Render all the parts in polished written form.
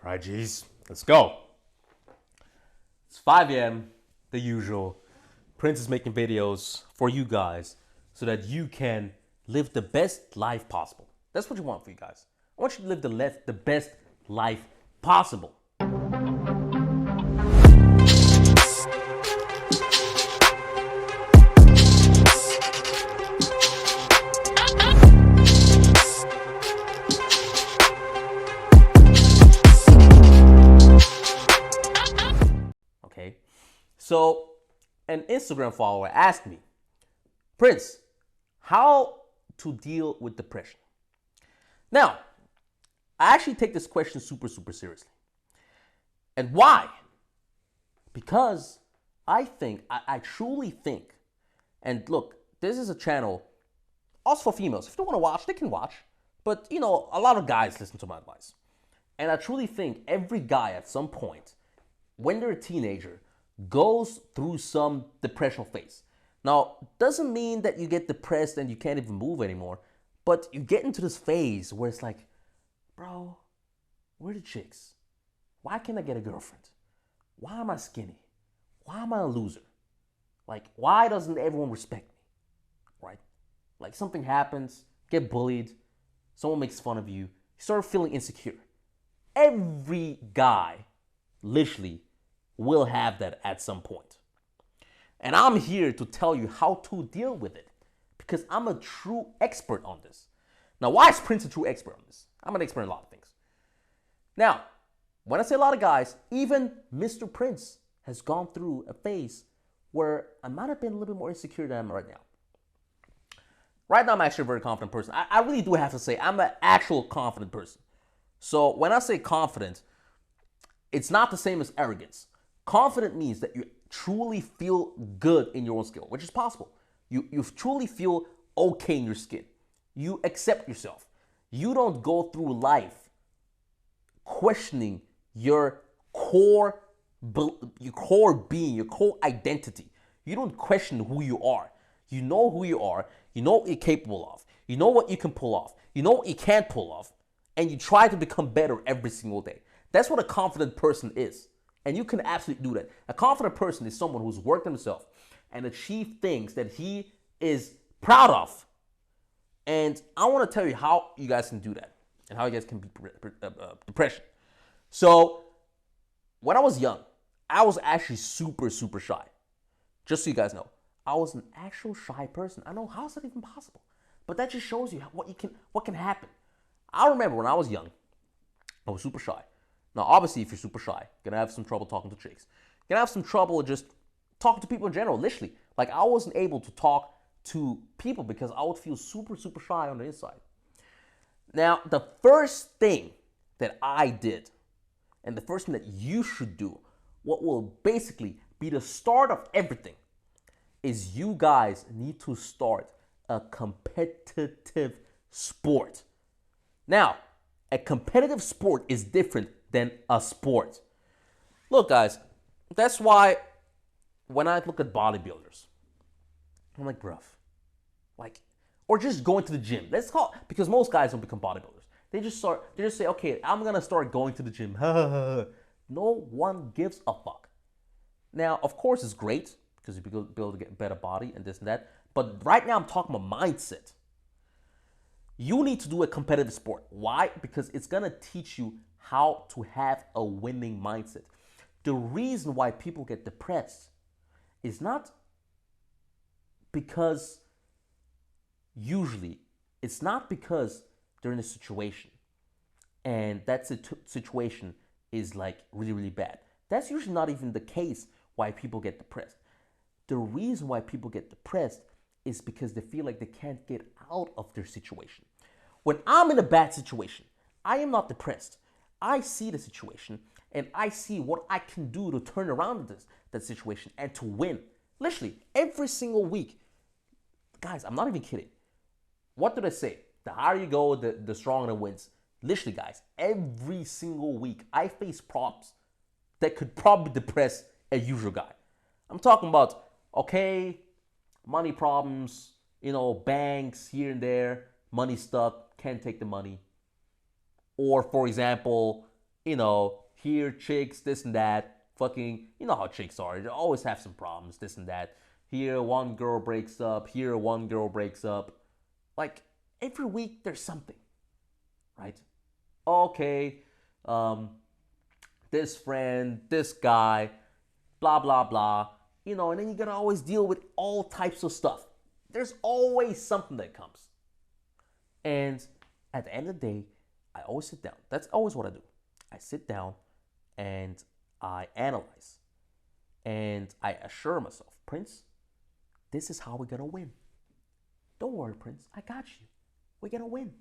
right, G's, let's go. It's 5 a.m., the usual. Prince is making videos for you guys so that you can live the best life possible. That's what you want for you guys. I want you to live the best life possible. Okay, so an Instagram follower asked me, Prince, how to deal with depression? Now, I actually take this question super seriously. And why? Because I truly think, and look, this is a channel also for females. If they want to watch, they can watch. But, you know, a lot of guys listen to my advice. And I truly think every guy at some point, when they're a teenager, goes through some depression phase. Now, doesn't mean that you get depressed and you can't even move anymore, but you get into this phase where it's like, bro, where are the chicks? Why can't I get a girlfriend? Why am I skinny? Why am I a loser? Like, why doesn't everyone respect me? Right? Like, something happens, get bullied, someone makes fun of you, you start feeling insecure. Every guy, literally, will have that at some point. And I'm here to tell you how to deal with it because I'm a true expert on this. Now, why is Prince a true expert on this? I'm an expert in a lot of things. Now, when I say a lot of guys, even Mr. Prince has gone through a phase where I might have been a little bit more insecure than I am right now. Right now, I'm actually a very confident person. I really do have to say I'm an actual confident person. So when I say confident, it's not the same as arrogance. Confident means that you truly feel good in your own skill, which is possible. You truly feel okay in your skin. You accept yourself. You don't go through life questioning your core being, your core identity. You don't question who you are. You know who you are. You know what you're capable of. You know what you can pull off. You know what you can't pull off. And you try to become better every single day. That's what a confident person is. And you can absolutely do that. A confident person is someone who's worked on himself and achieved things that he is proud of. And I want to tell you how you guys can do that and how you guys can beat depression. So, when I was young, I was actually super shy. Just so you guys know, I was an actual shy person. I know, how is that even possible? But that just shows you what can happen. I remember when I was young, I was super shy. Now, obviously, if you're super shy, you're gonna have some trouble talking to chicks. You're gonna have some trouble just talking to people in general, literally. Like, I wasn't able to talk to people because I would feel super shy on the inside. Now, the first thing that I did, and the first thing that you should do, what will basically be the start of everything, is you guys need to start a competitive sport. Now, a competitive sport is different than a sport. Look, guys, that's why when I look at bodybuilders, I'm like, bruv, like, or just going to the gym. Let's call it, because most guys don't become bodybuilders. They just say, okay, I'm gonna start going to the gym. No one gives a fuck. Now, of course, it's great because you be able to get a better body and this and that. But right now, I'm talking about mindset. You need to do a competitive sport. Why? Because it's gonna teach you how to have a winning mindset. The reason why people get depressed is not because it's not because they're in a situation and that situation is like really bad. That's usually not even the case why people get depressed. The reason why people get depressed is because they feel like they can't get out of their situation. When I'm in a bad situation, I am not depressed. I see the situation and I see what I can do to turn around that situation and to win. Literally, every single week. Guys, I'm not even kidding. What did I say? The higher you go, the stronger it wins. Literally, guys, every single week, I face problems that could probably depress a usual guy. I'm talking about, okay, money problems, banks here and there, money stuck, can't take the money. Or, for example, here chicks, this and that, fucking, you know how chicks are. They always have some problems, this and that. Here one girl breaks up, here one girl breaks up. Like every week there's something, right? Okay, this friend, this guy, blah, blah, blah. And then you gotta always deal with all types of stuff. There's always something that comes. And at the end of the day, I always sit down. That's always what I do. I sit down and I analyze. And I assure myself, Prince, this is how we're gonna win. Don't worry, Prince. I got you. We're gonna win.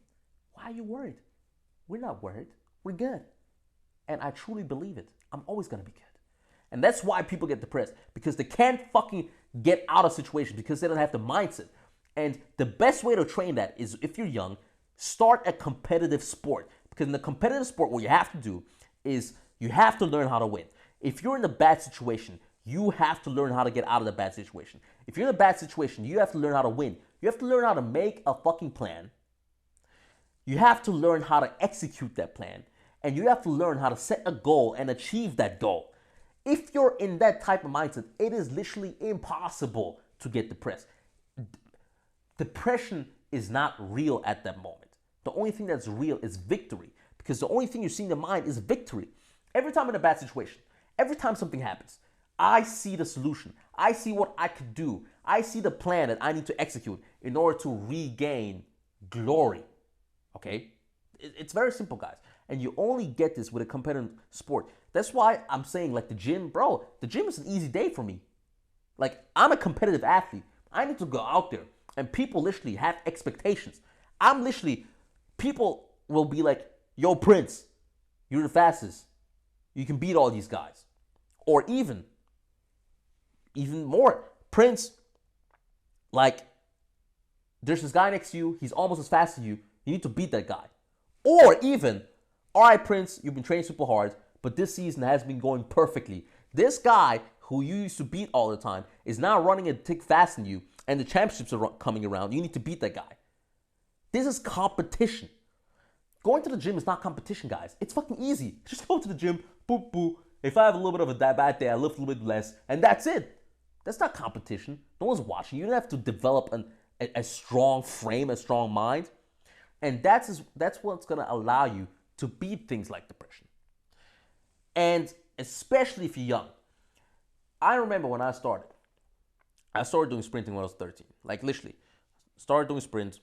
Why are you worried? We're not worried. We're good. And I truly believe it. I'm always gonna be good. And that's why people get depressed, because they can't fucking get out of situations because they don't have the mindset. And the best way to train that is, if you're young, start a competitive sport. Because in the competitive sport, what you have to do is you have to learn how to win. If you're in a bad situation, you have to learn how to get out of the bad situation. If you're in a bad situation, you have to learn how to win. You have to learn how to make a fucking plan. You have to learn how to execute that plan. And you have to learn how to set a goal and achieve that goal. If you're in that type of mindset, it is literally impossible to get depressed. Depression is not real at that moment. The only thing that's real is victory, because the only thing you see in the mind is victory. Every time in a bad situation, every time something happens, I see the solution. I see what I could do. I see the plan that I need to execute in order to regain glory. Okay? It's very simple, guys. And you only get this with a competitive sport. That's why I'm saying, like, the gym, bro, the gym is an easy day for me. Like, I'm a competitive athlete. I need to go out there. And people literally have expectations. People will be like, yo, Prince, you're the fastest. You can beat all these guys. Or even more, Prince, like, there's this guy next to you. He's almost as fast as you. You need to beat that guy. Or even, all right, Prince, you've been training super hard, but this season has been going perfectly. This guy who you used to beat all the time is now running a tick faster than you, and the championships are coming around. You need to beat that guy. This is competition. Going to the gym is not competition, guys. It's fucking easy. Just go to the gym, boop, boop. If I have a little bit of a bad day, I lift a little bit less, and that's it. That's not competition. No one's watching. You don't have to develop a strong frame, a strong mind. And that's what's going to allow you to beat things like depression. And especially if you're young. I remember when I started doing sprinting when I was 13. Like, literally, started doing sprints,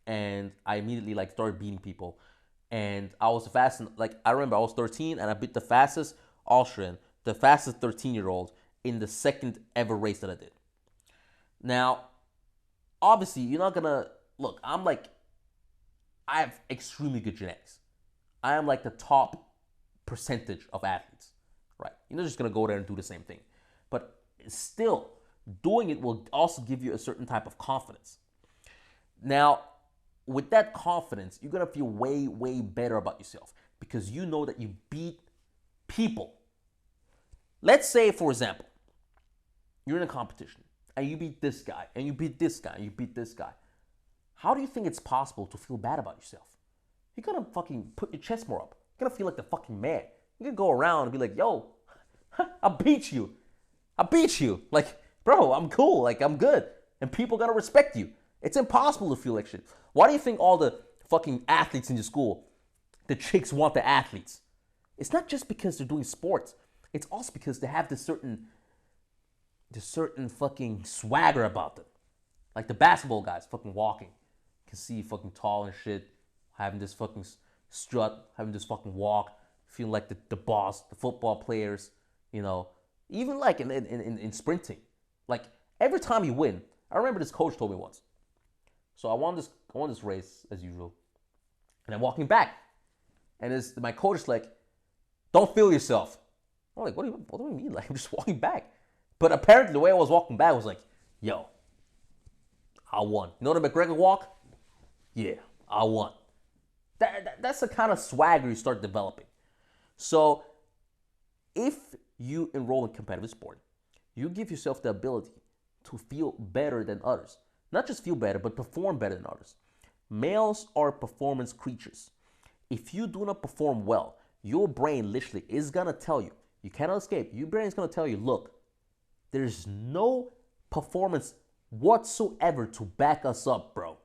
and I immediately, like, started beating people. And I was the fastest, like, I remember I was 13, and I beat the fastest Austrian, the fastest 13-year-old in the second ever race that I did. Now, obviously, you're not gonna, look, I have extremely good genetics. I am like the top percentage of athletes, right? You're not just gonna go there and do the same thing. But still, doing it will also give you a certain type of confidence. Now, with that confidence, you're gonna feel way, way better about yourself because you know that you beat people. Let's say, for example, you're in a competition and you beat this guy and you beat this guy and you beat this guy. How do you think it's possible to feel bad about yourself? You're gonna fucking put your chest more up. You're gonna feel like the fucking man. You're gonna go around and be like, yo, I beat you. I beat you. Like, bro, I'm cool. Like, I'm good. And people gonna respect you. It's impossible to feel like shit. Why do you think all the fucking athletes in your school, the chicks want the athletes? It's not just because they're doing sports. It's also because they have this certain fucking swagger about them. Like the basketball guys fucking walking. You can see fucking tall and shit, having this fucking strut, having this fucking walk, feeling like the boss. The football players, even like in sprinting. Like every time you win, I remember this coach told me once. So I won this race as usual, and I'm walking back, and my coach is like, "Don't feel yourself." I'm like, what do you mean? Like, I'm just walking back. But apparently the way I was walking back was like, yo, I won. You know the McGregor walk? Yeah, I won. That's the kind of swagger you start developing. So if you enroll in competitive sport, you give yourself the ability to feel better than others. Not just feel better, but perform better than others. Males are performance creatures. If you do not perform well, your brain literally is gonna tell you, you cannot escape. Your brain is gonna tell you, look, there's no performance whatsoever to back us up, bro.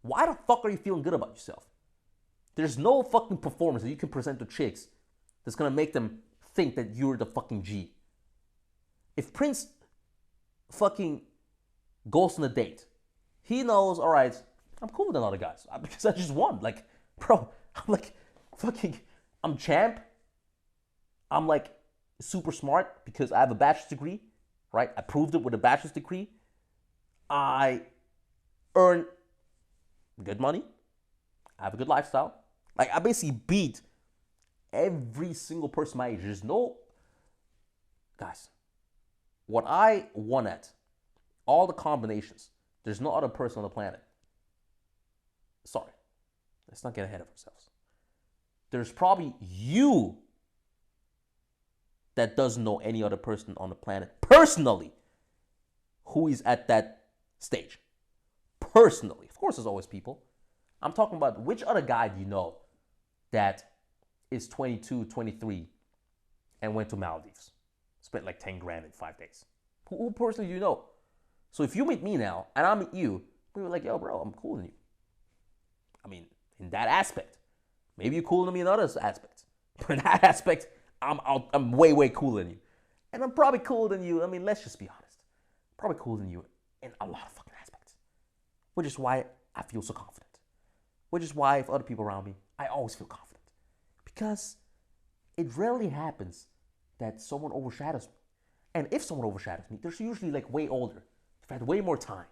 Why the fuck are you feeling good about yourself? There's no fucking performance that you can present to chicks that's gonna make them think that you're the fucking G. If Prince fucking goes on a date, he knows, all right, I'm cool with other guys because I just won. Like, bro, I'm like fucking, I'm champ. I'm like super smart because I have a bachelor's degree, right? I proved it with a bachelor's degree. I earn good money. I have a good lifestyle. Like, I basically beat every single person my age. There's no, guys, what I won at, all the combinations, there's no other person on the planet. Sorry, let's not get ahead of ourselves. There's probably you that doesn't know any other person on the planet personally who is at that stage. Personally. Of course, there's always people. I'm talking about which other guy do you know that is 22, 23 and went to Maldives? Spent like 10 grand in 5 days. Who personally do you know? So if you meet me now and I meet you, we were like, yo, bro, I'm cooler than you. I mean, in that aspect. Maybe you're cooler than me in other aspects. But in that aspect, I'm way, way cooler than you. And I'm probably cooler than you. I mean, let's just be honest. Probably cooler than you in a lot of fucking aspects. Which is why I feel so confident. Which is why if other people around me, I always feel confident. Because it rarely happens that someone overshadows me. And if someone overshadows me, they're usually like way older. They've had way more time,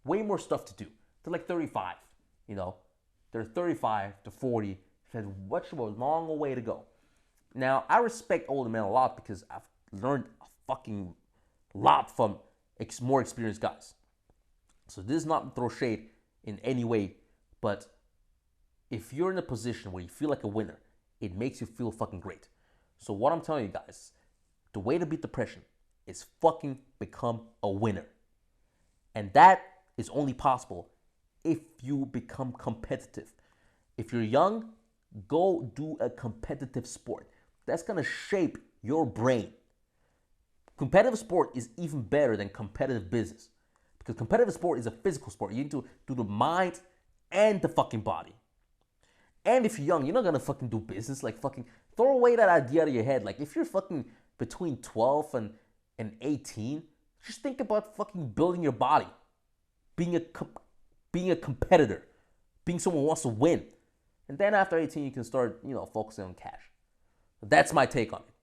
way more stuff to do. They're like 35, you know. They're 35 to 40. They've had much of a long way to go. Now, I respect older men a lot because I've learned a fucking lot from more experienced guys. So this is not to throw shade in any way, but if you're in a position where you feel like a winner, it makes you feel fucking great. So what I'm telling you guys, the way to beat depression is fucking become a winner. And that is only possible if you become competitive. If you're young, go do a competitive sport. That's gonna shape your brain. Competitive sport is even better than competitive business. Because competitive sport is a physical sport. You need to do the mind and the fucking body. And if you're young, you're not gonna fucking do business. Like, fucking throw away that idea out of your head. Like, if you're fucking between 12 and 18, just think about fucking building your body, being a competitor, being someone who wants to win. And then after 18, you can start, focusing on cash. That's my take on it.